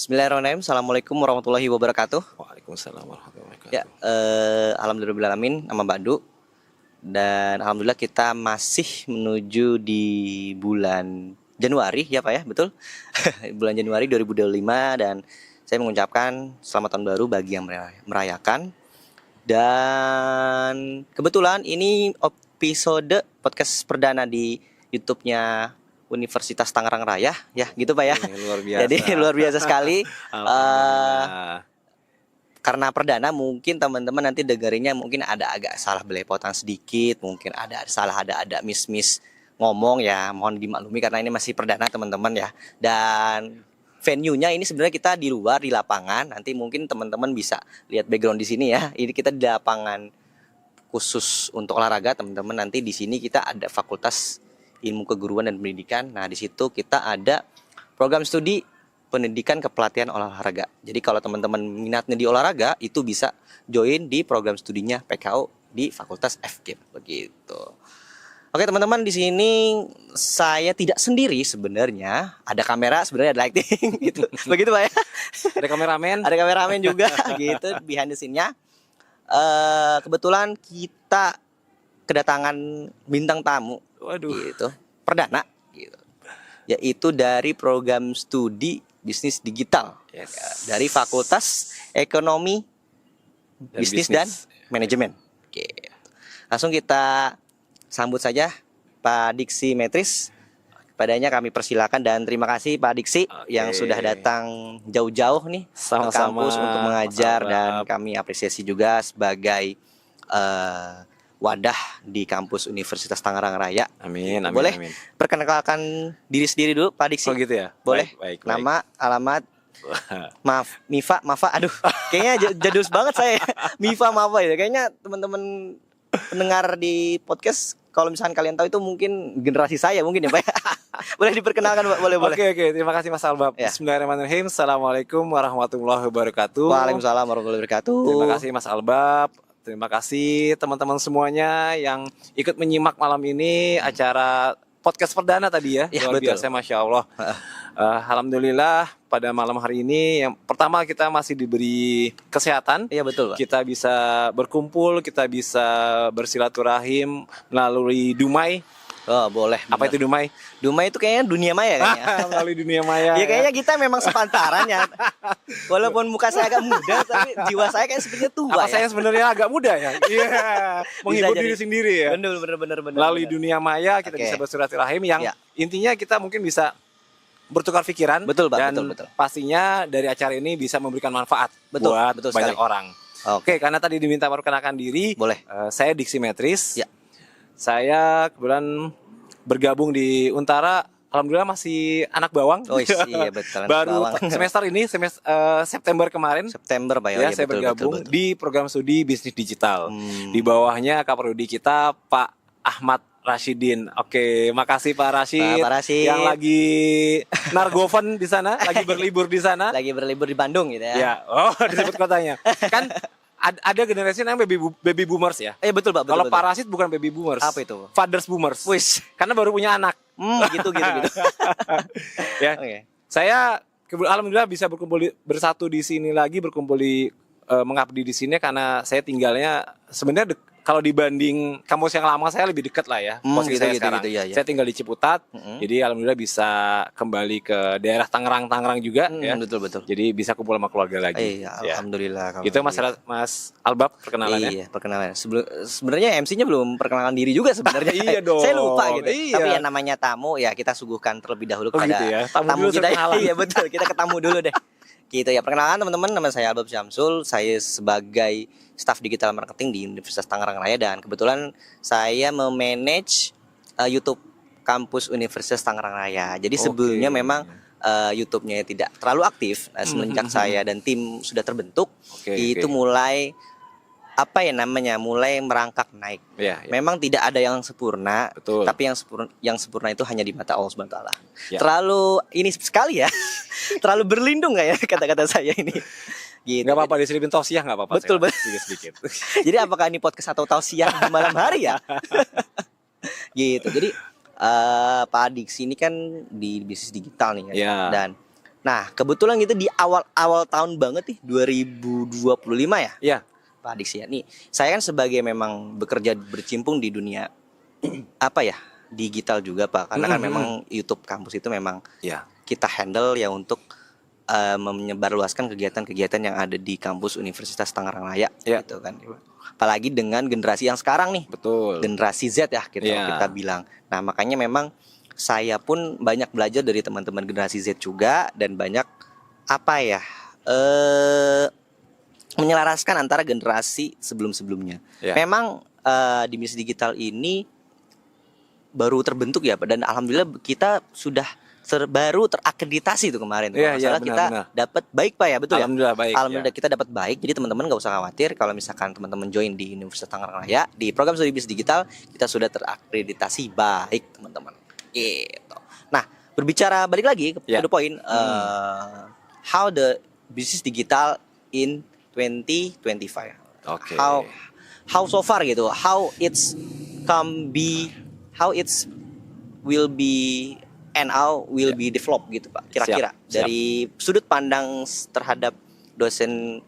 Bismillahirrahmanirrahim. Assalamualaikum warahmatullahi wabarakatuh. Waalaikumsalam warahmatullahi Ya, wabarakatuh. alhamdulillahirabbil nama Badu. Dan alhamdulillah kita masih menuju di bulan Januari ya Pak ya, betul? Bulan Januari 2025 dan saya mengucapkan selamat tahun baru bagi yang merayakan. Dan kebetulan ini episode podcast perdana di YouTube-nya Universitas Tangerang Raya ya, gitu Pak ya. Luar biasa. Jadi luar biasa sekali. Alhamdulillah. Karena perdana mungkin teman-teman nanti dengerinnya mungkin ada agak salah belepotan sedikit, mungkin ada miss ngomong ya, mohon dimaklumi karena ini masih perdana teman-teman ya. Dan venue-nya ini sebenarnya kita di luar di lapangan, nanti mungkin teman-teman bisa lihat background di sini ya. Ini kita di lapangan khusus untuk olahraga teman-teman. Nanti di sini kita ada Fakultas Ilmu Keguruan dan Pendidikan. Nah, di situ kita ada program studi pendidikan kepelatihan olahraga. Jadi kalau teman-teman minatnya di olahraga itu bisa join di program studinya PKO di Fakultas FKIP begitu. Oke teman-teman, di sini saya tidak sendiri sebenarnya. Ada kamera, sebenarnya ada lighting gitu. Begitu Pak ya. Ada kameramen. Ada kameramen juga gitu behind the scene-nya. Kebetulan kita kedatangan bintang tamu. Waduh. Gitu. Perdana gitu. Yaitu dari program studi bisnis digital. Yes. Ya, dari Fakultas Ekonomi, Bisnis dan Manajemen. Gitu. Langsung kita sambut saja Pak Diksi Metris. Padanya kami persilakan dan terima kasih Pak Diksi yang sudah datang jauh-jauh nih ke kampus untuk mengajar dan kami apresiasi juga sebagai wadah di kampus Universitas Tangerang Raya. Amin, amin. Boleh amin. perkenalkan diri sendiri dulu Pak Diksi? Oh gitu ya. Boleh. Baik. Nama, alamat. Maaf, Mafa. Aduh, kayaknya jadul banget saya. Mafa ya. Kayaknya teman-teman pendengar di podcast kalau misalkan kalian tahu itu mungkin generasi saya mungkin ya Pak. Boleh diperkenalkan Pak, boleh. Oke, terima kasih Mas Albab. Ya. Bismillahirrahmanirrahim. Assalamualaikum warahmatullahi wabarakatuh. Waalaikumsalam warahmatullahi wabarakatuh. Terima kasih Mas Albab. Terima kasih teman-teman semuanya yang ikut menyimak malam ini acara podcast perdana tadi ya. Ya, Luar betul. biasa, Masya Allah. Alhamdulillah pada malam hari ini yang pertama kita masih diberi kesehatan. Iya betul Pak. Kita bisa berkumpul, kita bisa bersilaturahim melalui Dumai. Oh boleh. Apa itu Dumai? Dumai itu kayaknya dunia maya kayaknya. Melalui dunia maya. Ya kayaknya kita memang sepantaran ya. Walaupun muka saya agak muda tapi jiwa saya kayak sepertinya tua. Apa ya. saya sebenarnya agak muda ya? Iya. Menghibur jadi. diri sendiri ya. Bener. Melalui dunia maya kita Oke. bisa bersilaturahim yang Ya. intinya kita mungkin bisa bertukar pikiran. Betul, Pak, dan betul. pastinya dari acara ini bisa memberikan manfaat Betul, buat betul banyak sekali. orang. Oke. Karena tadi diminta memperkenalkan diri. Boleh. Saya Diksi Metris. Ya. Saya kebetulan bergabung di Untara. Alhamdulillah masih anak bawang. Oh iya betul. Baru Bawang. semester ini September kemarin. September Pak Ya, Iya, saya betul, bergabung betul. di program studi bisnis digital. Hmm. Di bawahnya Kaprodi kita Pak Ahmad Rashidin. Oke, makasih Pak Rashid. Pak Rashid. Yang lagi nargoven di sana, lagi berlibur di sana. Lagi berlibur di Bandung gitu ya. Ya, disebut kotanya. Kan ada generasi namanya baby boomers ya. Betul Pak, betul. Kalau betul. Pak Rashid bukan baby boomers. Apa itu? Fathers boomers. Wis. Karena baru punya anak. Gitu. Ya. Oke. Saya alhamdulillah bisa bersatu di sini lagi, mengabdi di sini karena saya tinggalnya sebenarnya kalau dibanding kampus yang lama saya lebih dekat lah ya posisi saya sekarang. ya. Saya tinggal di Ciputat, jadi alhamdulillah bisa kembali ke daerah Tangerang juga ya. Betul. Jadi bisa kumpul sama keluarga lagi. Iya, Ya. alhamdulillah. Itu Mas Albab perkenalannya. Iya, perkenalan. Sebenarnya MC-nya belum perkenalan diri juga sebenarnya. Iya dong. Saya lupa gitu. Iya. Tapi ya namanya tamu ya kita suguhkan terlebih dahulu kepada gitu ya. Tamu dulu kita. kenalan. Iya betul, kita ketemu dulu deh. Gitu ya. Perkenalan teman-teman, nama saya Albab Syamsul. Saya sebagai staf digital marketing di Universitas Tangerang Raya dan kebetulan saya memanage YouTube kampus Universitas Tangerang Raya. Jadi sebelumnya memang YouTube-nya tidak terlalu aktif. Nah, semenjak saya dan tim sudah terbentuk, itu mulai mulai merangkak naik. Ya. Memang tidak ada yang sempurna, Betul. tapi yang sempurna itu hanya di mata Allah Subhanahu wa taala. Ya. Terlalu ini sekali ya. Terlalu berlindung nggak ya kata-kata saya ini. Gitu. Nggak apa-apa diselipin tausiah nggak apa-apa. Betul. Sedikit. Jadi apakah ini podcast atau tausiah di malam hari ya? Gitu. Jadi Pak Diksi ini kan di bisnis digital nih Ya. Dan Nah, kebetulan gitu di awal-awal tahun banget nih 2025 ya, Iya. Pak Adiksi ya. Nih, saya kan sebagai memang bekerja bercimpung di dunia apa ya? Digital juga, Pak. Karena kan memang YouTube kampus itu memang Iya. kita handle ya untuk menyebarluaskan kegiatan-kegiatan yang ada di kampus Universitas Tangerang Raya Iya. gitu kan. Apalagi dengan generasi yang sekarang nih, Betul. generasi Z ya Iya. kita bilang. Nah, makanya memang saya pun banyak belajar dari teman-teman generasi Z juga dan banyak apa ya? Menyelaraskan antara generasi sebelum-sebelumnya. Iya. Memang di Miss Digital ini baru terbentuk ya, Pak, dan alhamdulillah kita sudah baru terakreditasi itu kemarin. Iya, iya, Kita benar. dapat baik, Pak, ya, betul ya? Alhamdulillah baik. Alhamdulillah kita dapat baik. Jadi teman-teman nggak usah khawatir kalau misalkan teman-teman join di Universitas Tangerang Raya di program studi bisnis digital, kita sudah terakreditasi baik, teman-teman. Gitu. Nah, berbicara balik lagi ke the point, how the business digital in 2025. Oke. How so far gitu? How it's will be and how will be developed gitu, Pak. Kira-kira Siap. dari sudut pandang terhadap dosen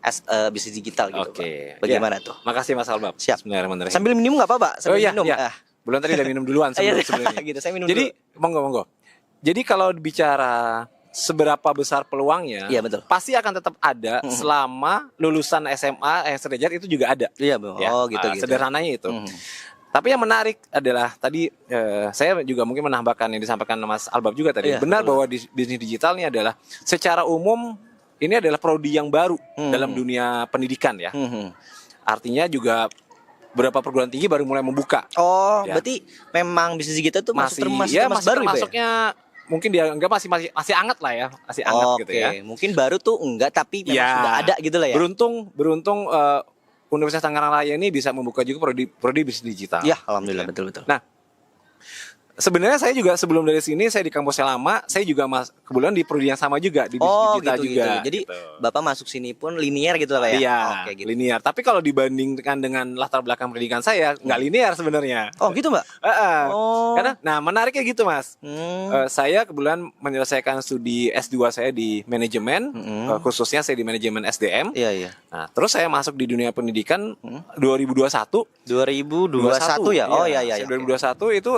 bisnis digital gitu, Oke. Pak. Bagaimana tuh? Makasih Mas Albab. Siap. Bismillahirrahmanirrahim. Sambil minum nggak apa-apa? Sambil minum. Iya. Belum tadi udah minum duluan Iya, sebelumnya. gitu. Saya minum Jadi monggo. Jadi kalau bicara seberapa besar peluangnya, Iya, betul. pasti akan tetap ada selama lulusan SMA yang sederajat itu juga ada. Iya, Bang. Ya, Oh, gitu. Sederhananya itu. Tapi yang menarik adalah tadi saya juga mungkin menambahkan yang disampaikan Mas Albab juga tadi. Iya, Benar betul. bahwa di bisnis digital ini adalah secara umum ini adalah prodi yang baru dalam dunia pendidikan ya. Artinya juga beberapa perguruan tinggi baru mulai membuka. Oh, Ya. berarti memang bisnis digital itu masih termasuk masih baru, Pak, ya? termasuknya mungkin dianggap masih hangat lah ya, masih hangat gitu ya. Mungkin baru tuh enggak, tapi memang Ya. sudah ada gitu lah ya. Beruntung Universitas Tangerang Raya ini bisa membuka juga prodi bisnis digital. Ya, alhamdulillah, betul. Nah, sebenarnya saya juga sebelum dari sini saya di kampus yang lama, saya juga kebetulan di prodi yang sama juga di bisnis digital juga. Jadi gitu. Bapak masuk sini pun linear gitu lah ya. Iya, Oke, gitu. linear. Tapi kalau dibandingkan dengan latar belakang pendidikan saya, nggak linear sebenarnya. Oh, gitu, Mbak. Oh. Karena, menariknya gitu, Mas. Hmm. Saya kebetulan menyelesaikan studi S2 saya di manajemen, khususnya saya di manajemen SDM. Iya. Nah, terus saya masuk di dunia pendidikan 2021. 2021 ya. Oh, iya. 2021 itu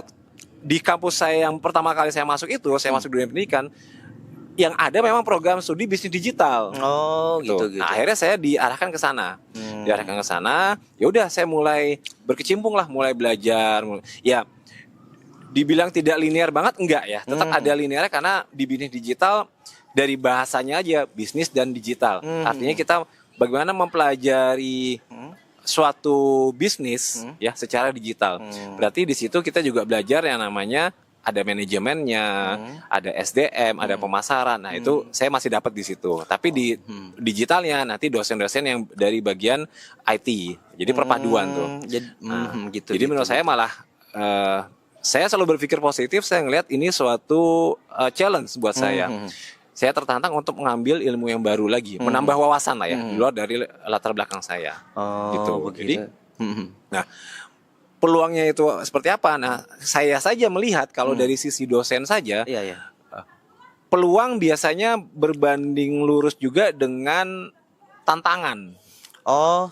di kampus saya yang pertama kali saya masuk itu, saya masuk dunia pendidikan. Yang ada memang program studi bisnis digital. Oh, gitu. Nah, akhirnya saya diarahkan ke sana. Diarahkan ke sana, ya udah saya mulai berkecimpung lah, mulai belajar. Ya, dibilang tidak linear banget enggak ya. Tetap ada linearnya karena di bisnis digital dari bahasanya aja bisnis dan digital. Artinya kita bagaimana mempelajari suatu bisnis ya secara digital. Berarti di situ kita juga belajar yang namanya ada manajemennya, ada SDM, ada pemasaran. Nah, itu saya masih dapat di situ. Tapi di digitalnya nanti dosen-dosen yang dari bagian IT. Jadi perpaduan tuh. Jadi menurut saya malah saya selalu berpikir positif. Saya ngelihat ini suatu challenge buat saya. Saya tertantang untuk mengambil ilmu yang baru lagi, menambah wawasan lah ya, di luar dari latar belakang saya. Gitu. Jadi, nah, peluangnya itu seperti apa? Nah, saya saja melihat kalau dari sisi dosen saja, peluang biasanya berbanding lurus juga dengan tantangan. Oh,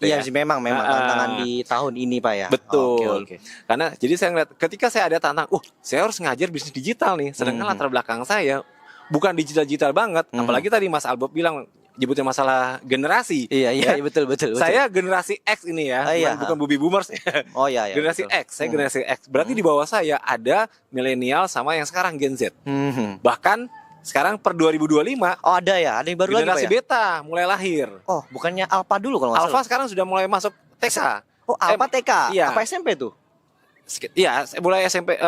iya Ya. sih memang tantangan di tahun ini, Pak ya. Betul. Oke. Karena jadi saya ngeliat ketika saya ada tantangan, saya harus ngajar bisnis digital nih. Sedangkan latar belakang saya bukan digital banget. Apalagi tadi Mas Albab bilang nyebutin masalah generasi. Iya, betul. Saya generasi X ini ya, bukan baby boomers. Oh iya. Generasi betul. X, saya generasi X. Berarti di bawah saya ada milenial sama yang sekarang Gen Z. Bahkan sekarang per 2025 Oh, ada ya, ada yang baru lagi, Pak generasi ya? beta mulai lahir. Oh, bukannya Alpha dulu kalau nggak Alpha salah. sekarang sudah mulai masuk TK. Oh, Alpha TK. Iya. Apa SMP tuh? Iya, mulai SMP.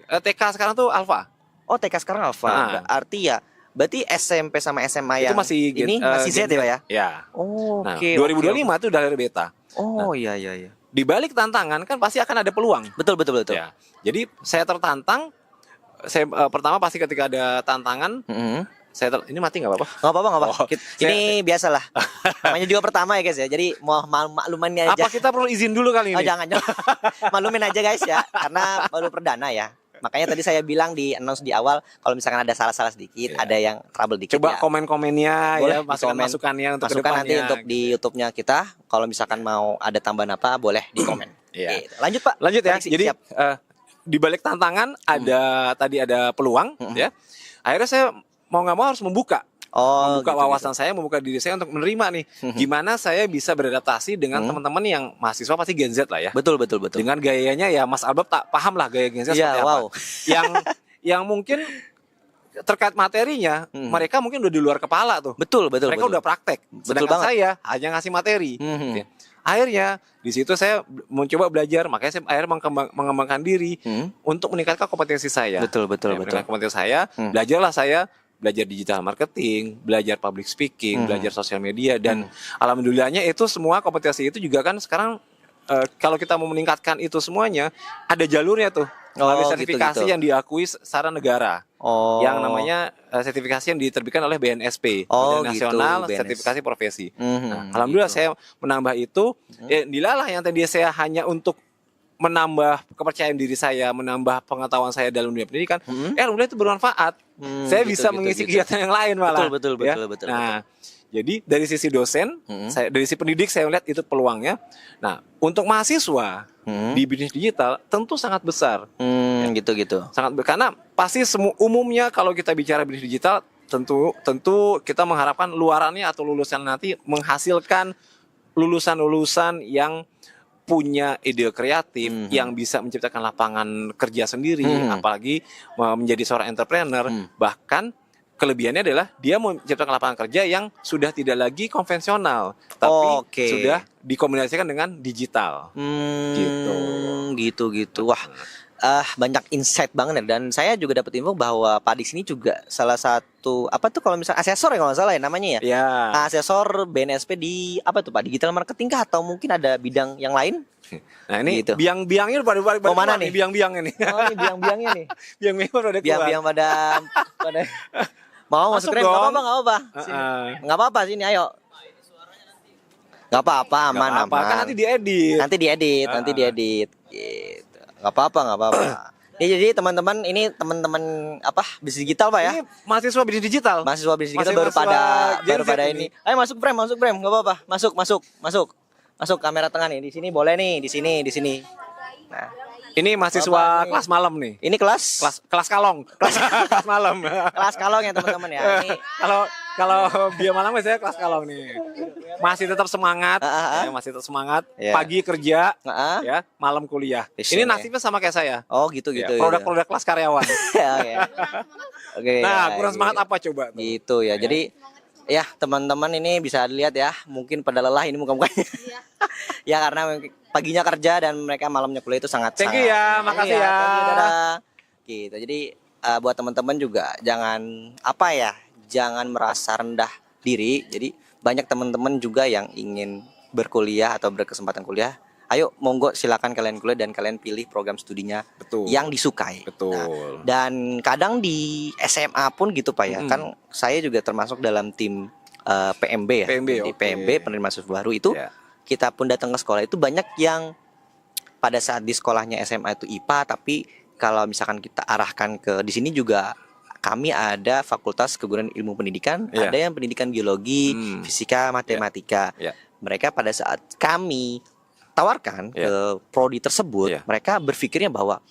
TK sekarang tuh Alpha. Oh, TK sekarang Alpha. Berarti SMP sama SMA Itu yang masih ini masih Z ya, Pak ya? Ya. Oh, Nah, oke. 2025 itu udah lahir beta. Oh, iya. Di balik tantangan kan pasti akan ada peluang. Betul. Ya. Jadi saya tertantang. Saya pertama pasti ketika ada tantangan, ini mati nggak apa-apa? Nggak apa-apa. Oh, Ini biasalah. Namanya juga pertama ya, guys ya. Jadi mau maklumannya aja. Apa kita perlu izin dulu kali Oh, ini? jangan. Maklumin aja, guys ya. Karena baru perdana ya. Makanya tadi saya bilang di announce di awal kalau misalkan ada salah-salah sedikit, ada yang trouble dikit Coba ya. komen-komennya Boleh ya, masukannya untuk masukan nanti kedepannya. untuk di YouTube-nya kita. Kalau misalkan mau ada tambahan apa, boleh di komen. Iya. Gitu. Lanjut Pak. Lanjut ya. Prediksi, Jadi siap. di balik tantangan tadi ada peluang ya. Akhirnya saya mau nggak mau harus membuka gitu, wawasan saya, membuka diri saya untuk menerima nih gimana saya bisa beradaptasi dengan teman-teman yang mahasiswa pasti Gen Z lah ya. Betul. Dengan gayanya ya Mas Albert tak paham lah gaya Gen Z Iya, seperti wow. apa. Yang mungkin terkait materinya mereka mungkin udah di luar kepala tuh. Betul. Mereka udah praktek. Sedangkan banget. saya hanya ngasih materi. Ya. Akhirnya di situ saya mencoba belajar, makanya saya akhirnya mengembangkan diri untuk meningkatkan kompetensi saya. Betul. Meningkatkan kompetensi saya, belajarlah saya belajar digital marketing, belajar public speaking, belajar sosial media, dan alhamdulillahnya itu semua kompetensi itu juga kan sekarang kalau kita mau meningkatkan itu semuanya ada jalurnya tuh. Melalui sertifikasi gitu. yang diakui secara negara. Yang namanya sertifikasi yang diterbitkan oleh BNSP, Badan Nasional BNS. Sertifikasi Profesi. Nah, alhamdulillah saya menambah itu. Dilalah yang tadi saya hanya untuk menambah kepercayaan diri saya, menambah pengetahuan saya dalam dunia pendidikan. Alhamdulillah itu bermanfaat. Saya bisa mengisi kegiatan yang lain malah. Betul. Nah, jadi dari sisi dosen, dari sisi pendidik saya melihat itu peluangnya. Nah, untuk mahasiswa di bisnis digital tentu sangat besar. Gitu. Karena pasti umumnya kalau kita bicara bisnis digital tentu kita mengharapkan luarannya atau lulusan nanti menghasilkan lulusan-lulusan yang punya ide kreatif, yang bisa menciptakan lapangan kerja sendiri, apalagi menjadi seorang entrepreneur. Bahkan kelebihannya adalah dia menciptakan lapangan kerja yang sudah tidak lagi konvensional, tapi sudah dikombinasikan dengan digital. Gitu. Wah, banyak insight banget ya. Dan saya juga dapat info bahwa Pak Adi sini juga salah satu kalau misalnya asesor ya kalau nggak salah ya namanya ya. Ya. Asesor BNSP di Pak, digital marketing kah atau mungkin ada bidang yang lain? Nah ini Gitu. biang-biangnya pada mana nih? Biang-biangnya nih. Oh, ini biang-biangnya nih. Biang-biang pada keluar. Biang-biang pada mau masuk rem nggak apa-apa. Nggak apa-apa sini ayo. Nggak apa-apa, aman. Kan nanti diedit. Nanti diedit. Gitu. Nggak apa-apa. Ini jadi teman-teman bisnis digital Pak ya? Ini mahasiswa bisnis digital. Mahasiswa bisnis digital baru pada ini. Ayo masuk frame, nggak apa-apa. Masuk kamera tengah nih. Di sini boleh nih, di sini. Nah, ini mahasiswa kelas malam nih. Ini kelas kalong. Kelas malam. Kelas kalong ya teman-teman ya. Ini kalau dia malam saya kelas kalong nih. Masih tetap semangat, Ya. Pagi kerja, ya, malam kuliah. Ini nasibnya sama kayak saya. Oh gitu. Ya, produk-produk kelas karyawan. Oke. Nah, kurang semangat apa coba? Gitu ya. Jadi ya teman-teman ini bisa dilihat ya, mungkin pada lelah ini muka-mukanya. Ya karena paginya kerja dan mereka malamnya kuliah itu sangat. Thank you ya, makasih ya. Thank you, dadah. Gitu. Jadi buat teman-teman juga jangan merasa rendah diri. Jadi banyak teman-teman juga yang ingin berkuliah atau berkesempatan kuliah. Ayo monggo silakan kalian kuliah dan kalian pilih program studinya yang disukai. Betul. Nah, dan kadang di SMA pun gitu Pak ya. Kan saya juga termasuk dalam tim PMB ya. Di PMB penerima mahasiswa baru itu kita pun datang ke sekolah itu banyak yang pada saat di sekolahnya SMA itu IPA, tapi kalau misalkan kita arahkan ke di sini juga kami ada Fakultas Keguruan Ilmu Pendidikan, ada yang pendidikan biologi, fisika, matematika. Mereka pada saat kami tawarkan ke prodi tersebut, mereka berpikirnya bahwa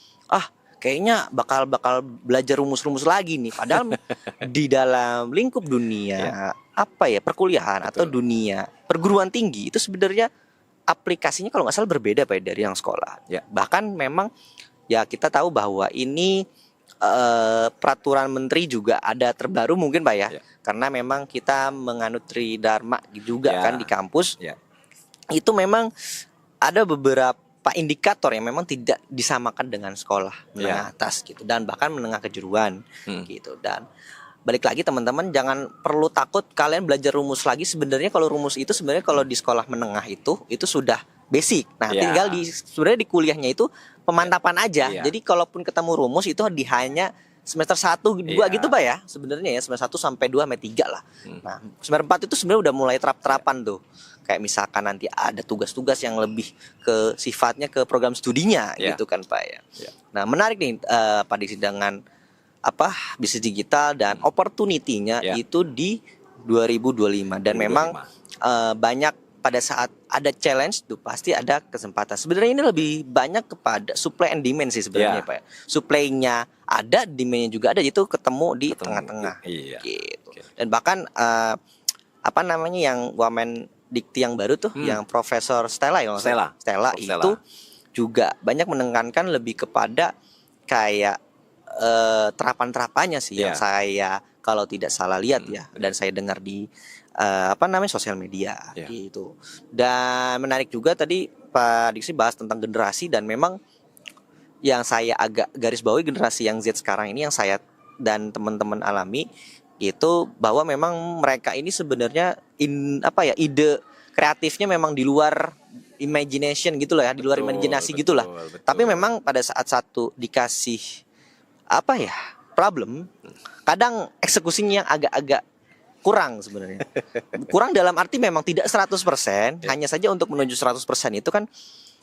kayaknya bakal belajar rumus-rumus lagi nih. Padahal di dalam lingkup dunia perkuliahan atau dunia perguruan tinggi itu sebenarnya aplikasinya kalau nggak salah berbeda Pak dari yang sekolah. Bahkan memang ya kita tahu bahwa ini peraturan menteri juga ada terbaru mungkin Pak ya. Karena memang kita menganut Tridharma juga kan di kampus. Itu memang ada beberapa indikator yang memang tidak disamakan dengan sekolah menengah atas gitu, dan bahkan menengah kejuruan gitu. Dan balik lagi teman-teman, jangan perlu takut kalian belajar rumus lagi. Sebenarnya kalau rumus itu sebenarnya kalau di sekolah menengah itu sudah basic. Nah, tinggal sebenarnya di kuliahnya itu pemantapan aja. Jadi kalaupun ketemu rumus itu hanya semester 1, 2 gitu Pak ya. Sebenarnya ya semester 1 sampai 2 sampai 3 lah. Nah, semester 4 itu sebenarnya udah mulai terap-terapan tuh. Kayak misalkan nanti ada tugas-tugas yang lebih ke sifatnya ke program studinya gitu kan Pak ya. Nah menarik nih Pak Diksi dengan bisnis digital dan opportunity-nya itu di 2025 dan 2025. memang banyak pada saat ada challenge tuh pasti ada kesempatan. Sebenarnya ini lebih banyak kepada supply and demand sih sebenarnya Pak. Supply-nya ada, demand-nya juga ada, itu ketemu di tengah-tengah. Gitu. Dan bahkan yang Wamen Dikti yang baru tuh yang Profesor Stella itu juga banyak menekankan lebih kepada kayak terapan-terapannya sih yang saya kalau tidak salah lihat ya dan saya dengar di sosial media gitu. Dan menarik juga tadi Pak Diksi bahas tentang generasi dan memang yang saya agak garis bawahi generasi yang Z sekarang ini yang saya dan teman-teman alami itu bahwa memang mereka ini sebenarnya ide kreatifnya memang di luar imagination gitu loh ya, di luar imajinasi gitulah. Tapi memang pada saat satu dikasih problem, kadang eksekusinya yang agak-agak kurang sebenarnya. Kurang dalam arti memang tidak 100%, hanya saja untuk menuju 100% itu kan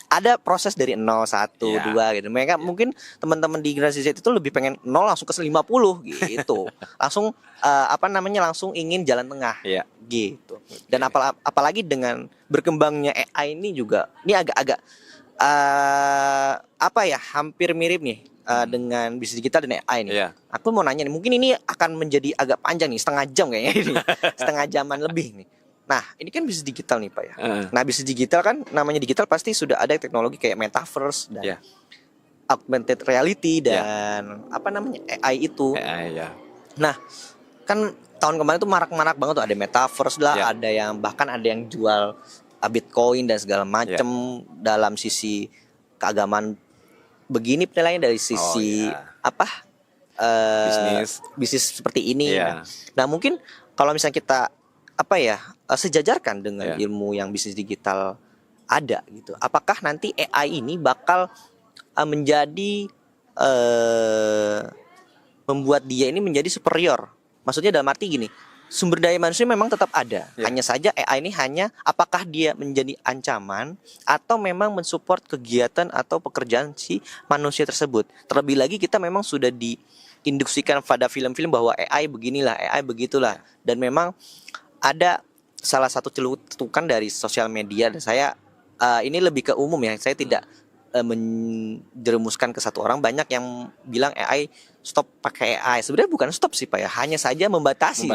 ada proses dari 0, 1, 2 gitu. Mereka mungkin teman-teman di generasi Z itu lebih pengen 0 langsung ke 50 gitu. Langsung langsung ingin jalan tengah gitu. Dan apalagi dengan berkembangnya AI ini juga ini agak-agak hampir mirip nih dengan bisnis digital dan AI nih. Aku mau nanya nih, mungkin ini akan menjadi agak panjang nih, setengah jam kayaknya ini. Setengah jaman lebih nih. Nah, ini kan bisnis digital nih Pak ya. Nah, bisnis digital kan namanya digital pasti sudah ada teknologi kayak metaverse dan augmented reality dan AI itu. Nah, kan tahun kemarin tuh marak-marak banget tuh ada metaverse lah, ada yang bahkan ada yang jual Bitcoin dan segala macam dalam sisi keagamaan. Begini penilaiannya dari sisi bisnis seperti ini. Nah mungkin kalau misalnya kita sejajarkan dengan ilmu yang bisnis digital ada gitu, apakah nanti AI ini bakal menjadi membuat dia ini menjadi superior? Maksudnya dalam arti gini, sumber daya manusia memang tetap ada. Hanya saja AI ini apakah dia menjadi ancaman atau memang mensupport kegiatan atau pekerjaan si manusia tersebut. Terlebih lagi kita memang sudah diinduksikan pada film-film bahwa AI beginilah, AI begitulah. Dan memang ada salah satu celutukan dari sosial media dan saya ini lebih ke umum ya. Saya tidak menjerumuskan ke satu orang. Banyak yang bilang AI stop pakai AI. Sebenarnya bukan stop sih Pak ya, hanya saja membatasi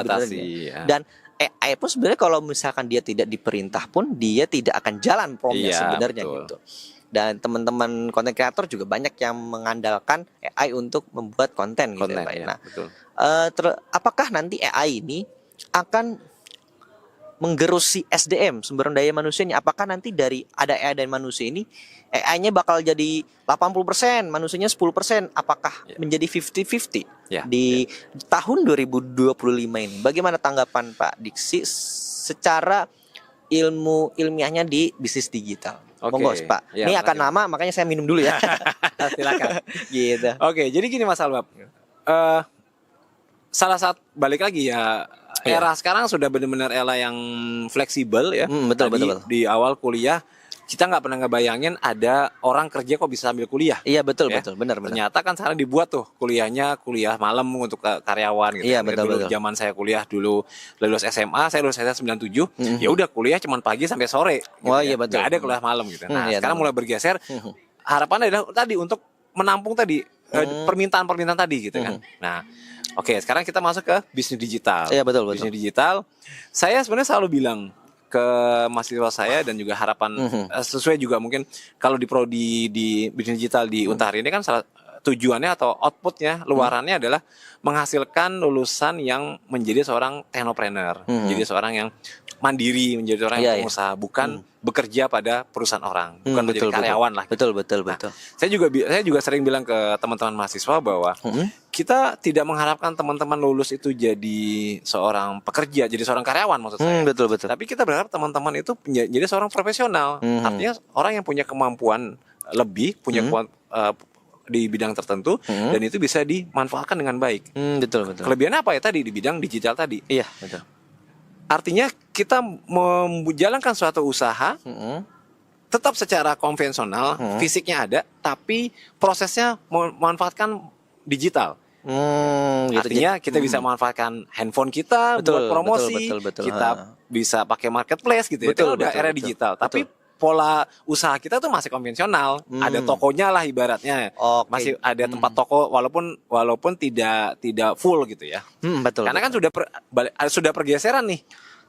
Dan AI pun sebenarnya kalau misalkan dia tidak diperintah pun dia tidak akan jalan promnya sebenarnya gitu. Dan teman-teman konten kreator juga banyak yang mengandalkan AI untuk membuat konten gitu ya Pak. Nah, apakah nanti AI ini akan menggerus si SDM, sumber daya manusianya? Apakah nanti dari ada AI dan manusia ini AI-nya bakal jadi 80%, manusianya 10%? Apakah menjadi 50-50 di tahun 2025 ini? Bagaimana tanggapan Pak Diksi secara ilmiahnya di bisnis digital? Monggo Pak. Ini akan lama makanya saya minum dulu ya. Silakan. Gitu. Jadi gini Mas Albab. Salah satu balik lagi ya, era sekarang sudah benar-benar era yang fleksibel ya. Betul. Di awal kuliah kita nggak pernah ngebayangin ada orang kerja kok bisa sambil kuliah. Iya betul, benar. Ternyata kan sekarang dibuat tuh kuliah malam untuk karyawan gitu. Iya betul. Zaman saya kuliah dulu lulus SMA, saya lulus SMA 97, ya udah kuliah cuman pagi sampai sore. Gitu, iya betul. Nggak ada kuliah malam gitu. Nah sekarang mulai bergeser. Harapannya adalah tadi untuk menampung tadi permintaan tadi gitu kan. Nah. Sekarang kita masuk ke bisnis digital. Iya betul. Bisnis digital, saya sebenarnya selalu bilang ke mahasiswa saya dan juga harapan sesuai juga mungkin kalau di prodi di bisnis digital di Untari ini kan salah tujuannya atau outputnya luarannya adalah menghasilkan lulusan yang menjadi seorang technopreneur, menjadi seorang yang mandiri, menjadi orang yang pengusaha, bukan bekerja pada perusahaan orang, bukan menjadi karyawan lah. Betul. Nah, saya juga sering bilang ke teman-teman mahasiswa bahwa kita tidak mengharapkan teman-teman lulus itu jadi seorang pekerja, jadi seorang karyawan maksud saya. Betul. Tapi kita berharap teman-teman itu jadi seorang profesional. Artinya orang yang punya kemampuan lebih, punya di bidang tertentu dan itu bisa dimanfaatkan dengan baik. Betul. Kelebihan apa ya tadi di bidang digital tadi? Iya, betul. Artinya kita menjalankan suatu usaha Mm-mm. tetap secara konvensional, fisiknya ada, tapi prosesnya memanfaatkan digital. Gitu. Artinya kita bisa memanfaatkan handphone kita Betul, buat promosi, betul. kita bisa pakai marketplace gitu ya. Itu udah era digital. Tapi pola usaha kita tuh masih konvensional. Ada tokonya lah ibaratnya. Oke. Masih ada tempat toko walaupun tidak full gitu ya. Betul. Karena kan sudah pergeseran nih.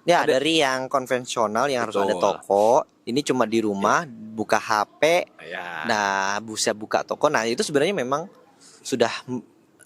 Ya, dari yang konvensional yang harus ada toko, ini cuma di rumah buka HP. Ya. Nah, bisa buka toko. Nah, itu sebenarnya memang sudah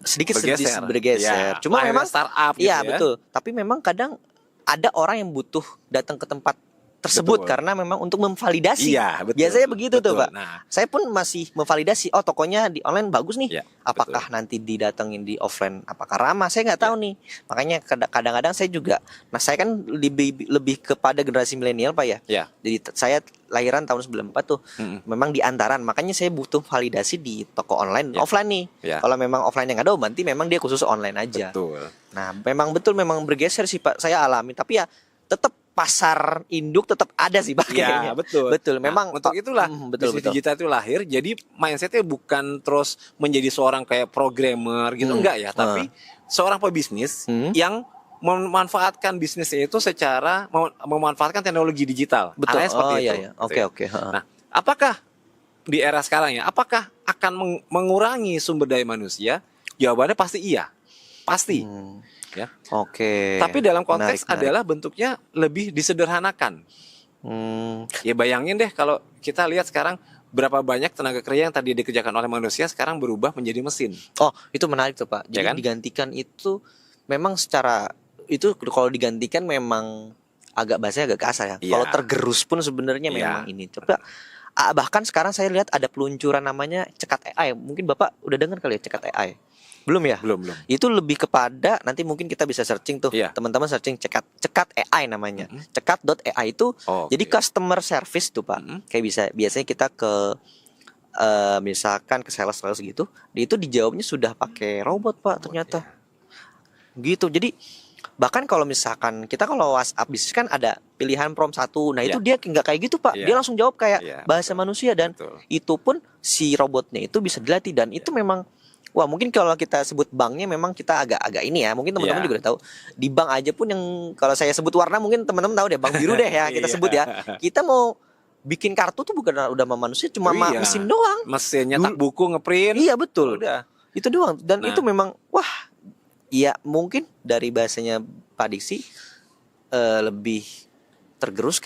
sedikit Ya, bergeser. Cuma memang startup gitu iya, ya. betul. Tapi memang kadang ada orang yang butuh datang ke tempat tersebut Betul. karena memang untuk memvalidasi. Iya, betul. Biasanya begitu tuh, Betul. Pak. Nah. Saya pun masih memvalidasi. Oh, tokonya di online bagus nih. Iya, Apakah nanti didatengin di offline? Apakah ramah? Saya nggak tahu nih. Makanya kadang-kadang saya juga. Nah, saya kan lebih kepada generasi milenial, Pak ya. Ya. Jadi saya lahiran tahun 94 tuh. Memang di antaran. Makanya saya butuh validasi di toko online, offline nih. Ya. Kalau memang offline yang ada, berarti memang dia khusus online aja. Betul. Nah, memang bergeser sih Pak. Saya alami. Tapi ya tetap pasar induk tetap ada sih Pak kayaknya. Ya, betul. Betul. Memang untuk itulah betul. digital itu lahir. Jadi mindsetnya bukan terus menjadi seorang kayak programmer gitu, enggak ya. Tapi seorang pebisnis yang memanfaatkan bisnisnya itu secara memanfaatkan teknologi digital. Betul. Arahnya seperti itu. Iya. Gitu Oke. Nah, apakah di era sekarang ya, apakah akan mengurangi sumber daya manusia? Jawabannya pasti iya. Pasti. Ya. Oke. Tapi dalam konteks Menarik. adalah bentuknya lebih disederhanakan. Ya bayangin deh kalau kita lihat sekarang berapa banyak tenaga kerja yang tadi dikerjakan oleh manusia sekarang berubah menjadi mesin. Oh, itu menarik tuh Pak. Jadi Ya kan? digantikan itu memang secara itu kalau digantikan memang bahasanya agak kasar ya. Iya. Kalau tergerus pun sebenarnya Iya. memang ini. Tapi bahkan sekarang saya lihat ada peluncuran namanya cekat AI. Mungkin Bapak udah dengar kali ya cekat AI. Belum ya? Belum. Itu lebih kepada nanti mungkin kita bisa searching tuh. Iya. Teman-teman searching cekat AI namanya. Cekat.ai itu jadi customer service tuh Pak. Kayak biasanya kita ke misalkan ke sales gitu, itu dijawabnya sudah pakai robot Pak ternyata. Gitu. Jadi bahkan kalau misalkan kita kalau WhatsApp bisnis kan ada pilihan prompt 1. Nah, itu dia nggak kayak gitu Pak. Dia langsung jawab kayak bahasa manusia dan itu pun si robotnya itu bisa dilatih dan itu memang wah, mungkin kalau kita sebut banknya memang kita agak ini ya. Mungkin teman-teman juga udah tahu. Di bank aja pun yang kalau saya sebut warna mungkin teman-teman tahu deh, bank biru deh ya kita sebut ya. Kita mau bikin kartu tuh bukan udah sama manusia, cuma mesin doang. Mesin nyetak buku, ngeprint. Iya, betul. Udah. Itu doang dan itu memang wah. Iya, mungkin dari bahasanya Pak Diksi lebih tergerus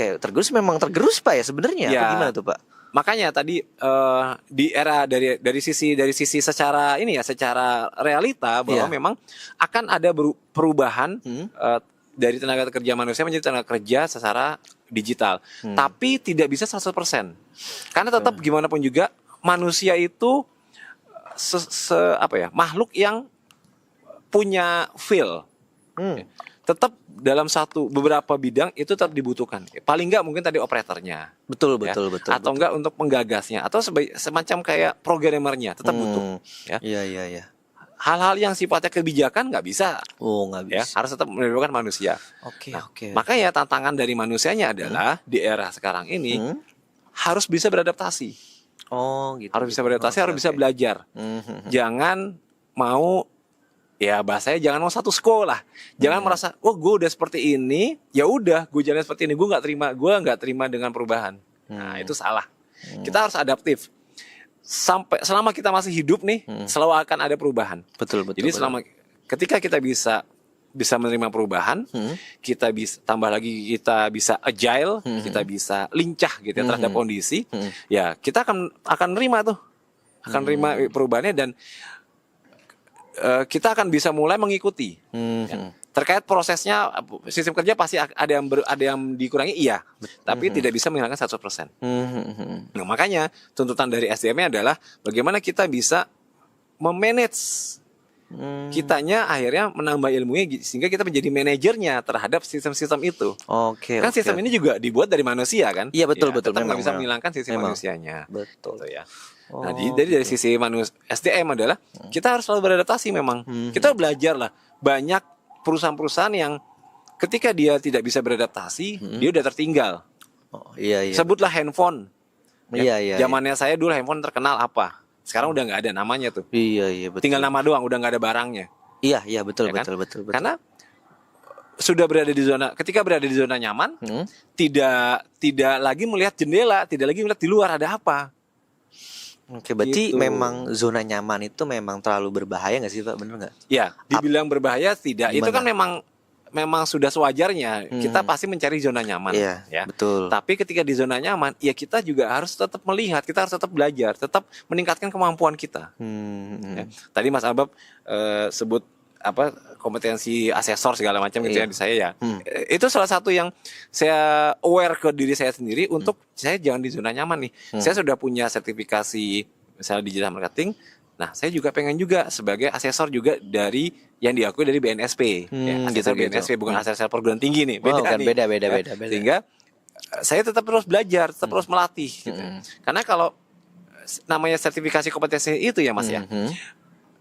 memang tergerus Pak ya sebenarnya. Ya. Apa gimana tuh Pak? Makanya tadi di era dari sisi secara ini ya, secara realita bahwa memang akan ada perubahan dari tenaga kerja manusia menjadi tenaga kerja secara digital. Tapi tidak bisa 100%. Karena tetap gimana pun juga manusia itu makhluk yang punya feel. Tetap dalam beberapa bidang itu tetap dibutuhkan. Paling enggak mungkin tadi operatornya. Betul. Atau enggak untuk penggagasnya atau semacam kayak programmernya tetap butuh. Ya. Iya. Hal-hal yang sifatnya kebijakan nggak bisa. Oh, nggak bisa. Ya, harus tetap melibatkan manusia. Oke. Makanya tantangan dari manusianya adalah di era sekarang ini harus bisa beradaptasi. Oh, gitu. Harus bisa beradaptasi, harus bisa belajar. Jangan mau bahasanya jangan mau status quo lah. Jangan merasa, gue udah seperti ini, ya udah, gue jalan seperti ini, gue nggak terima dengan perubahan. Nah, itu salah. Kita harus adaptif. Selama kita masih hidup nih, selalu akan ada perubahan. Betul. Jadi ketika kita bisa menerima perubahan, kita bisa tambah lagi kita bisa agile, kita bisa lincah gitu ya terhadap kondisi. Ya, kita akan nerima tuh. Akan nerima perubahannya dan kita akan bisa mulai mengikuti. Ya. Terkait prosesnya, sistem kerja pasti ada yang dikurangi, iya. Tapi tidak bisa menghilangkan 100%. Nah, makanya tuntutan dari SDM-nya adalah bagaimana kita bisa memanage kitanya akhirnya menambah ilmunya sehingga kita menjadi manajernya terhadap sistem-sistem itu. Kan sistem ini juga dibuat dari manusia kan? Iya, betul. Tetap nggak bisa menghilangkan sisi manusianya. Betul. Gitu ya. Nah, jadi dari sisi SDM adalah kita harus selalu beradaptasi memang. Kita belajar lah banyak perusahaan-perusahaan yang ketika dia tidak bisa beradaptasi, dia udah tertinggal. Oh, iya iya. Sebutlah handphone. Iya iya. Zamannya saya dulu handphone terkenal apa? Sekarang udah nggak ada namanya tuh. Iya iya betul. Tinggal nama doang, udah nggak ada barangnya. Iya iya betul Ya kan? betul. Karena sudah berada di zona, ketika berada di zona nyaman, tidak lagi melihat jendela, tidak lagi melihat di luar ada apa. Oke, berarti Gitu. memang zona nyaman itu memang terlalu berbahaya nggak sih Pak? Bener nggak? Ya, dibilang berbahaya tidak. Itu Gimana? kan memang sudah sewajarnya. Kita pasti mencari zona nyaman. Iya, Ya. betul. Tapi ketika di zona nyaman, ya kita juga harus tetap melihat, kita harus tetap belajar, tetap meningkatkan kemampuan kita. Ya. Tadi Mas Abab sebut apa kompetensi asesor segala macam gitu Iya. ya di saya ya. Itu salah satu yang saya aware ke diri saya sendiri untuk saya jangan di zona nyaman nih. Saya sudah punya sertifikasi misalnya digital marketing. Nah, saya juga pengen juga sebagai asesor juga dari yang diakui dari BNSP. Ya, asesor gitu. BNSP bukan asesor perguruan tinggi nih. Oh, kan nih. beda. Sehingga saya tetap terus belajar, tetap terus melatih gitu. Karena kalau namanya sertifikasi kompetensi itu ya Mas ya.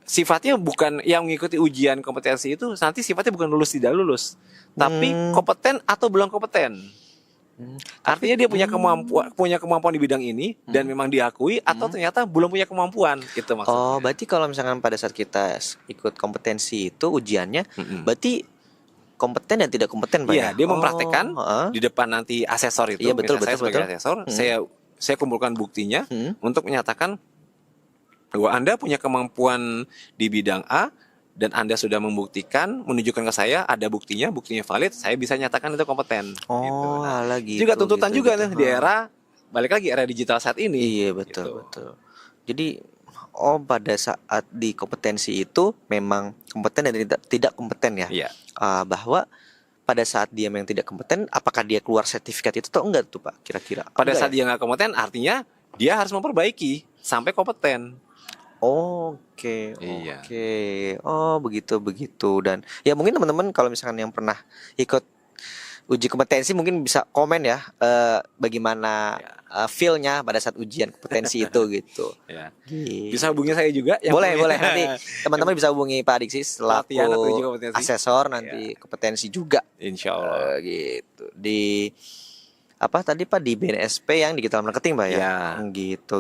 Sifatnya bukan yang mengikuti ujian kompetensi itu nanti sifatnya bukan lulus tidak lulus, tapi kompeten atau belum kompeten. Artinya dia punya kemampuan di bidang ini dan memang diakui atau ternyata belum punya kemampuan itu maksudnya. Oh, berarti kalau misalkan pada saat kita ikut kompetensi itu ujiannya, berarti kompeten dan tidak kompeten Pak Iya, ya? dia mempraktekkan heeh. di depan nanti asesor itu. Iya, betul, Misalnya saya betul, sebagai asesor, saya kumpulkan buktinya untuk menyatakan bahwa Anda punya kemampuan di bidang A dan Anda sudah membuktikan, menunjukkan ke saya ada buktinya valid, saya bisa nyatakan itu kompeten. Oh, gitu. Nah, alah gitu. juga tuntutan gitu, juga gitu. nih di era balik lagi era digital saat ini. Iya, betul, Gitu. betul. Jadi pada saat di kompetensi itu memang kompeten dan tidak kompeten ya. Iya. Bahwa pada saat dia memang tidak kompeten, apakah dia keluar sertifikat itu atau enggak tuh Pak? Kira-kira. Pada Enggak saat ya? dia nggak kompeten, artinya dia harus memperbaiki sampai kompeten. Oke, Iya. oke. Oh, begitu. Dan ya mungkin teman-teman kalau misalkan yang pernah ikut uji kompetensi mungkin bisa komen ya bagaimana feel-nya pada saat ujian kompetensi itu gitu. Ya. Gitu. Bisa hubungi saya juga. yang Boleh punya- nanti teman-teman bisa hubungi Pak Diksi Pelatihan atau uji selaku kompetensi. asesor nanti kompetensi juga. Insya Allah. Gitu. Di apa tadi Pak di BNSP yang digital marketing Pak ya? Ya. Gitu.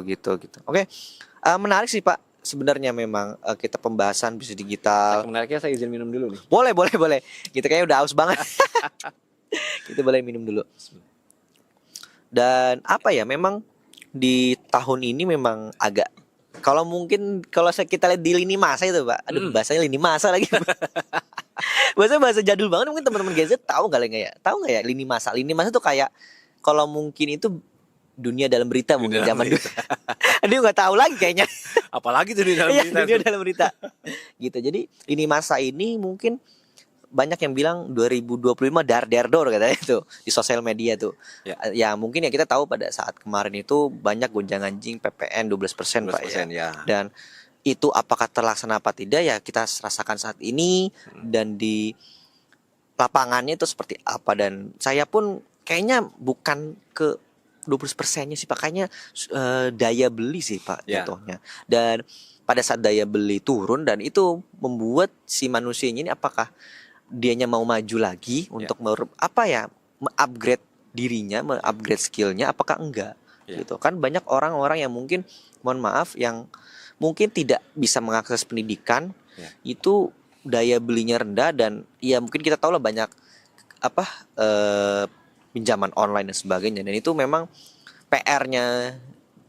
Oke. Menarik sih Pak. Sebenarnya memang kita pembahasan bisnis digital. Menariknya saya izin minum dulu nih. Boleh. Gitu kayaknya udah haus banget. Kita boleh minum dulu. Dan apa ya memang di tahun ini memang agak kalau kita lihat di lini masa itu Pak. Aduh bahasanya lini masa lagi. bahasa jadul banget mungkin teman-teman Gen Z tahu nggak ya? Tahu nggak ya lini masa? Lini masa tuh kayak kalau mungkin itu dunia dalam berita mungkin zaman dulu. Dia nggak tahu lagi kayaknya. Apalagi tuh di dalam Iya, berita. dunia dalam berita. Gitu. Jadi lini masa ini mungkin banyak yang bilang 2025 dar-der-dor katanya itu di sosial media tuh. Ya. Ya mungkin ya kita tahu pada saat kemarin itu banyak gonjang-ganjing PPN 12% Pak ya. 12%, ya. Dan itu apakah terlaksana apa tidak ya kita rasakan saat ini dan di lapangannya itu seperti apa dan saya pun kayaknya bukan ke 12%-nya sih Pak, kayaknya daya beli sih Pak Ya. jatuhnya. Dan pada saat daya beli turun dan itu membuat si manusianya ini apakah dianya mau maju lagi untuk upgrade dirinya, upgrade skillnya, apakah enggak? Ya. Gitu kan banyak orang-orang yang mungkin mohon maaf yang mungkin tidak bisa mengakses pendidikan, itu daya belinya rendah dan ya mungkin kita tahu lah banyak pinjaman online dan sebagainya dan itu memang PR-nya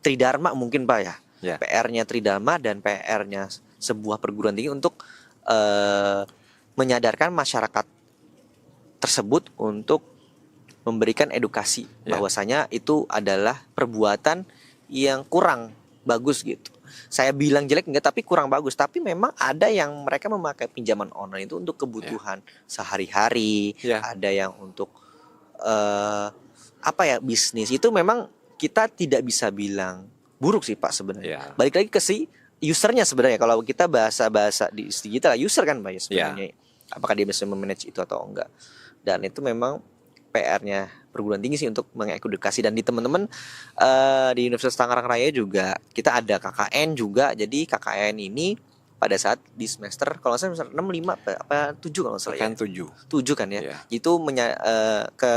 Tridharma mungkin Pak ya. Ya. PR-nya Tridharma dan PR-nya sebuah perguruan tinggi untuk menyadarkan masyarakat tersebut untuk memberikan edukasi bahwasanya itu adalah perbuatan yang kurang bagus gitu. Saya bilang jelek enggak tapi kurang bagus, tapi memang ada yang mereka memakai pinjaman online itu untuk kebutuhan sehari-hari, ada yang untuk bisnis itu memang kita tidak bisa bilang buruk sih Pak sebenarnya. Balik lagi ke si usernya sebenarnya kalau kita bahasa di digital user kan Pak ya sebenarnya. Apakah dia bisa memanage itu atau enggak. Dan itu memang PR-nya perguruan tinggi sih untuk mengedukasi dan di teman-teman di Universitas Tangerang Raya juga kita ada KKN juga. Jadi KKN ini pada saat di semester kalau nggak salah semester 6, 5 apa 7 kalau nggak salah ya. Kan 7. 7 kan ya. Iya. Itu ke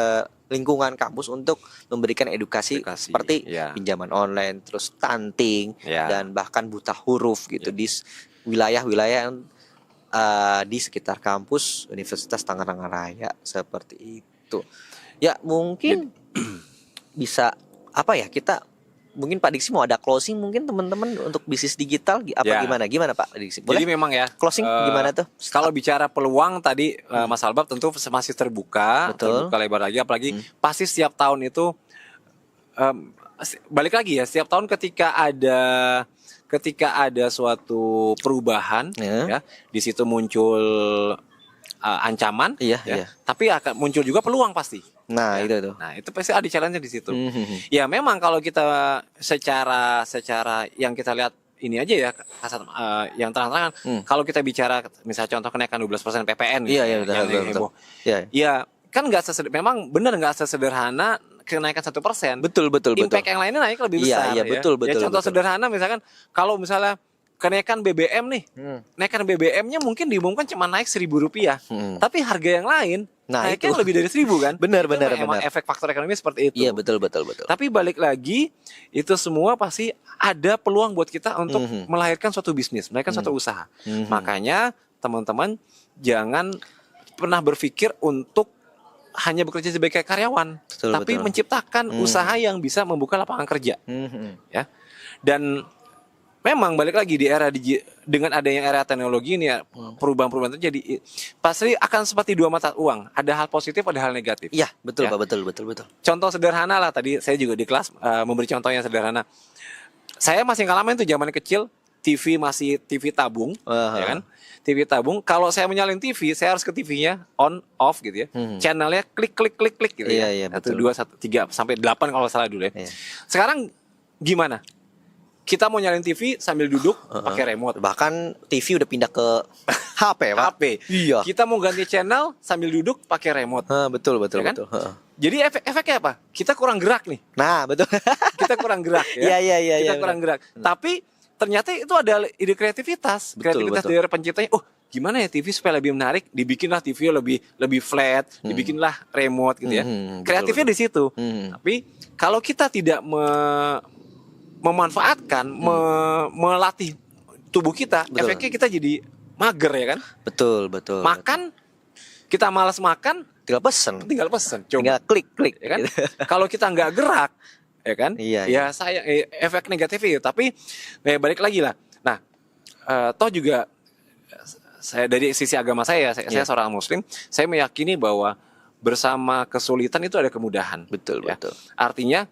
lingkungan kampus untuk memberikan edukasi, seperti ya. pinjaman online, terus stunting Ya. dan bahkan buta huruf gitu di wilayah-wilayah di sekitar kampus Universitas Tangerang Raya seperti itu. Ya mungkin bisa apa ya, kita mungkin Pak Diksi mau ada closing mungkin teman-teman untuk bisnis digital Ya. gimana Pak Diksi? Boleh? Jadi memang ya Closing gimana tuh? Kalau bicara peluang tadi Mas Albab tentu masih terbuka, Betul. terbuka lebar lagi, apalagi pasti setiap tahun itu balik lagi ya, setiap tahun ketika ada suatu perubahan ya, di situ muncul ancaman, Iya, ya, iya. tapi akan muncul juga peluang pasti. Nah, Ya. itu tuh. Nah, itu pasti ada challenge di situ. Ya memang kalau kita secara yang kita lihat ini aja ya, yang terang-terangan, kalau kita bicara misalnya contoh kenaikan 12% PPN Iya, gitu, iya, yang betul. heboh. Iya. Ya kan memang benar nggak sesederhana kenaikan 1%. Betul. Impact yang lainnya naik lebih Iya, besar. iya, betul. Ya contoh sederhana misalkan kalau misalnya kenaikan BBM nih, kenaikan BBM-nya mungkin diumumkan cuma naik Rp1.000, tapi harga yang lain naiknya lebih dari 1.000 kan? Benar. Emang efek faktor ekonomi seperti itu. Iya, betul. Tapi balik lagi, itu semua pasti ada peluang buat kita untuk melahirkan suatu bisnis, melahirkan suatu usaha. Makanya teman-teman jangan pernah berpikir untuk hanya bekerja sebagai karyawan, tapi menciptakan usaha yang bisa membuka lapangan kerja. Ya. Dan memang balik lagi di era dengan adanya era teknologi ini ya, perubahan-perubahan terjadi pasti akan seperti dua mata uang. Ada hal positif, ada hal negatif. Iya, betul Ya. Pak, betul. Contoh sederhana lah, tadi saya juga di kelas memberi contoh yang sederhana. Saya masih ngalamin tuh zaman kecil, TV masih TV tabung, ya kan? TV tabung. Kalau saya menyalain TV, saya harus ke TV-nya on off gitu ya. Channelnya klik gitu ya. Iya, 1, betul. 2, 1, 3 sampai 8 kalau salah dulu ya. Iya. Sekarang gimana? Kita mau nyalain TV sambil duduk pakai remote. Bahkan TV udah pindah ke HP, Pak. HP. Iya. Kita mau ganti channel sambil duduk pakai remote. Betul. Ya kan? Betul. Jadi efeknya apa? Kita kurang gerak nih. Nah, betul. Kita kurang gerak ya. Iya. Kita kurang gerak. Tapi ternyata itu ada ide kreativitas. Kreativitas dari penciptanya. Oh, gimana ya TV supaya lebih menarik? Dibikinlah TV lebih flat, dibikinlah remote gitu ya. Kreatifnya di situ. Tapi kalau kita tidak memanfaatkan, melatih tubuh kita, efeknya kita jadi mager ya kan? Betul. Makan, kita malas makan, tinggal pesen. Coba. Tinggal klik Ya kan? gitu. Kalau kita nggak gerak, ya kan? Iya. Ya saya efek negatif itu. Tapi balik lagi lah. Nah, toh juga saya dari sisi agama saya seorang Muslim, saya meyakini bahwa bersama kesulitan itu ada kemudahan. Betul. Artinya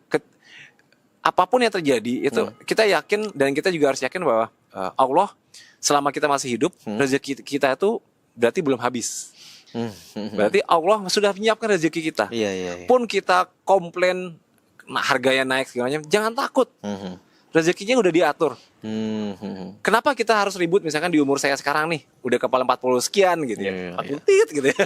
apapun yang terjadi itu kita yakin, dan kita juga harus yakin bahwa Allah selama kita masih hidup, rezeki kita itu berarti belum habis. Berarti Allah sudah menyiapkan rezeki kita. Iya. Pun kita komplain harganya naik segala macam, jangan takut. Rezekinya udah diatur. Kenapa kita harus ribut misalkan di umur saya sekarang nih, udah kepala 40 sekian gitu ya. 40 tit gitu ya.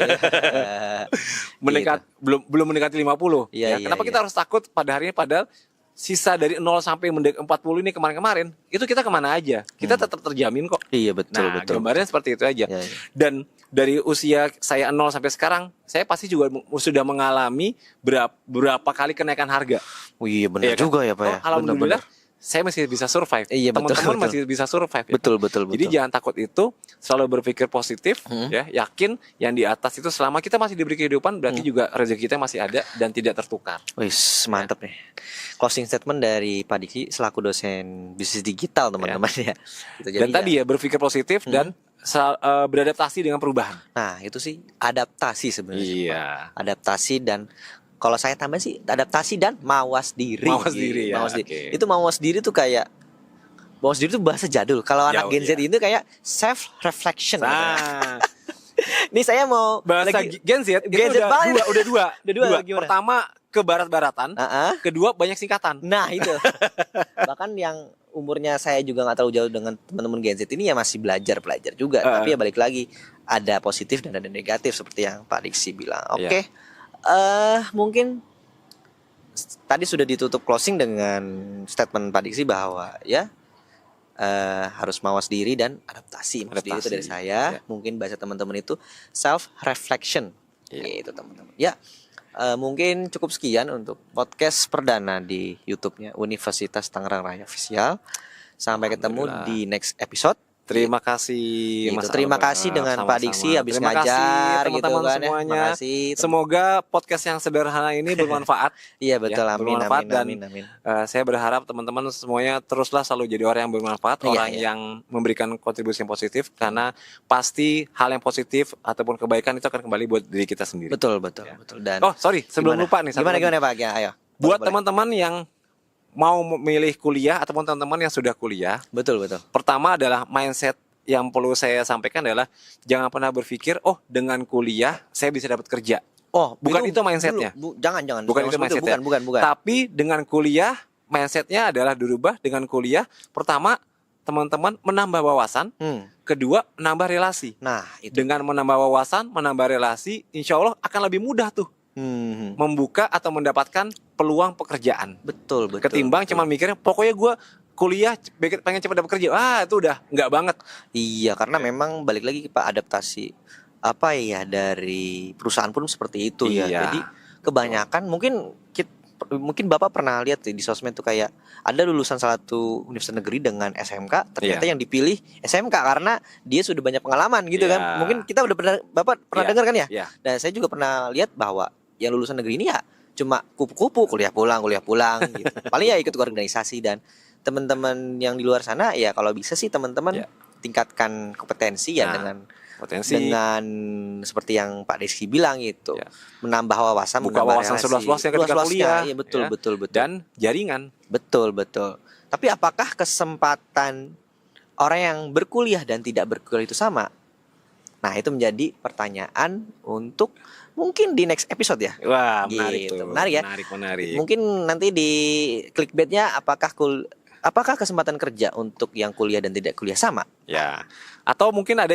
Belum mendekati 50. Iya. Kenapa kita harus takut pada hari ini, padahal sisa dari 0 sampai 40 ini kemarin-kemarin itu kita kemana aja, kita tetap terjamin kok. Iya, betul. Gambarnya seperti itu aja. Iya. Dan dari usia saya 0 sampai sekarang, saya pasti juga sudah mengalami berapa kali kenaikan harga. Oh iya, benar juga ya Pak ya. Alhamdulillah saya masih bisa survive. Iya, betul. Teman-teman masih bisa survive. Ya. Betul. Jadi jangan takut itu, selalu berpikir positif, ya, yakin yang di atas itu selama kita masih diberi kehidupan berarti juga rezeki kita masih ada dan tidak tertukar. Wis, mantap nih. Closing statement dari Pak Diki selaku dosen bisnis digital teman-teman ya. Gitu, Dan tadi ya berpikir positif dan beradaptasi dengan perubahan. Nah, itu sih adaptasi sebenarnya. Iya. Adaptasi dan kalau saya tambah sih adaptasi dan mawas diri. Mawas diri ya. Okay. Itu mawas diri tuh kayak mawas diri tuh bahasa jadul. Kalau anak Gen Z itu kayak self reflection. Nah, Nih saya mau bahasa Gen Z Gen Z itu banget. udah dua. Gimana? Pertama ke barat-baratan, kedua banyak singkatan. Nah itu. Bahkan yang umurnya saya juga nggak terlalu jauh dengan teman-teman Gen Z ini ya masih belajar juga. Tapi ya balik lagi ada positif dan ada negatif seperti yang Pak Diksi bilang. Oke. Mungkin tadi sudah ditutup closing dengan statement Pak Diksi bahwa ya harus mawas diri dan adaptasi. Mawas diri itu dari saya. Mungkin bahasa teman-teman itu self reflection. Gitu teman-teman. Ya, mungkin cukup sekian untuk podcast perdana di YouTube-nya Universitas Tangerang Raya Official. Sampai ketemu di next episode. Terima kasih Mas Terima Albert. kasih dengan Sama-sama. Pak Diksi habis Terima ngajar kasih, gitu teman-teman kan ya. semuanya. Makasih. Semoga podcast yang sederhana ini bermanfaat. Iya betul, ya, amin, bermanfaat amin, dan amin. Saya berharap teman-teman semuanya teruslah selalu jadi orang yang bermanfaat, Iya, orang iya. yang memberikan kontribusi yang positif, karena pasti hal yang positif ataupun kebaikan itu akan kembali buat diri kita sendiri. Betul. Dan Oh sorry, sebelum lupa nih. Gimana Pak? Ya, ayo. Buat Boleh. teman-teman yang mau memilih kuliah ataupun teman-teman yang sudah kuliah, Betul. pertama adalah mindset yang perlu saya sampaikan adalah jangan pernah berpikir, oh dengan kuliah saya bisa dapat kerja. Oh, Bukan itu mindsetnya. Jangan. Bukan itu mindsetnya. Bukan. Tapi dengan kuliah, mindsetnya adalah dirubah. Dengan kuliah, pertama teman-teman menambah wawasan, kedua menambah relasi. Nah, itu. Dengan menambah wawasan, menambah relasi, insya Allah akan lebih mudah tuh membuka atau mendapatkan peluang pekerjaan. Betul. Ketimbang cuma mikirnya, pokoknya gue kuliah pengen cepat dapat kerja. Itu udah nggak banget. Iya, karena memang balik lagi Pak, adaptasi apa ya dari perusahaan pun seperti itu ya. Iya. Jadi kebanyakan mungkin Bapak pernah lihat di sosmed tuh kayak ada lulusan salah satu universitas negeri dengan SMK, ternyata yang dipilih SMK karena dia sudah banyak pengalaman gitu kan. Mungkin kita udah pernah Bapak pernah dengar kan ya? Dan saya juga pernah lihat bahwa yang lulusan negeri ini ya cuma kupu-kupu kuliah pulang gitu. Paling ya ikut organisasi. Dan teman-teman yang di luar sana ya kalau bisa sih teman-teman tingkatkan kompetensi ya dengan seperti yang Pak Deski bilang gitu, menambah wawasan, buka wawasan seluas-luasnya ketika kuliah. Iya, betul. Dan jaringan. Betul. Tapi apakah kesempatan orang yang berkuliah dan tidak berkuliah itu sama? Nah, itu menjadi pertanyaan untuk mungkin di next episode ya. Wah, menarik gitu. tuh. Menarik ya. Menarik. Mungkin nanti di clickbaitnya apakah kesempatan kerja untuk yang kuliah dan tidak kuliah sama? Ya. Atau mungkin ada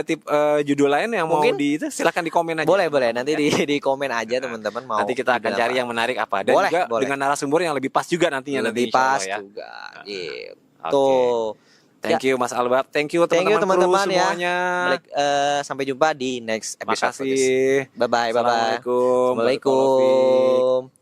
tip judul lain yang mungkin, mau silakan di komen aja. Boleh. Nanti di komen aja teman-teman mau. Nanti kita akan cari yang menarik apa. Dan boleh. Dengan narasumber yang lebih pas juga nantinya. Lebih pas juga. Gitu. Thank you Mas Albert. Thank you teman-teman ya. semuanya. Sampai jumpa di next episode. Makasih. Bye-bye. Assalamualaikum. Assalamualaikum.